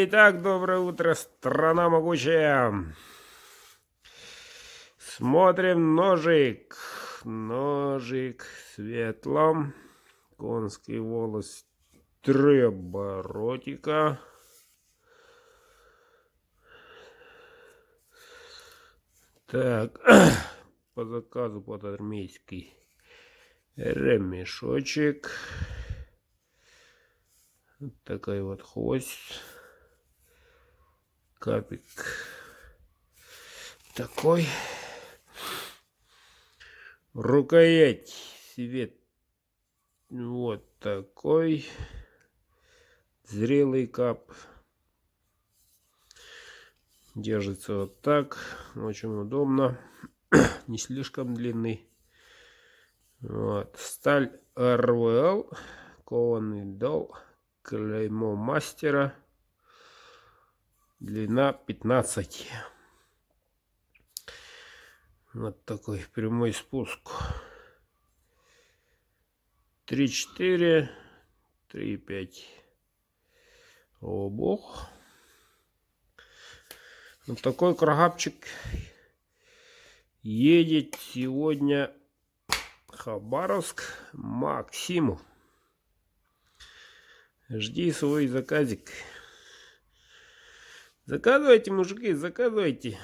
Итак, доброе утро, страна могучая. Смотрим ножик. Ножик светлом. Конский волос 3 оборотика. Так, по заказу под армейский ремешочек. Вот такой вот хвост. Капик такой. Рукоять свет вот такой. Зрелый кап. Держится вот так. Очень удобно. Не слишком длинный. Вот. Сталь РВЛ. Кованый дол. Клеймо мастера. Длина 15. Вот такой прямой спуск. 3-4, 3-5. О бог. Вот такой крагапчик едет сегодня Хабаровск Максиму. Жди свой заказик. Заказывайте, мужики, заказывайте.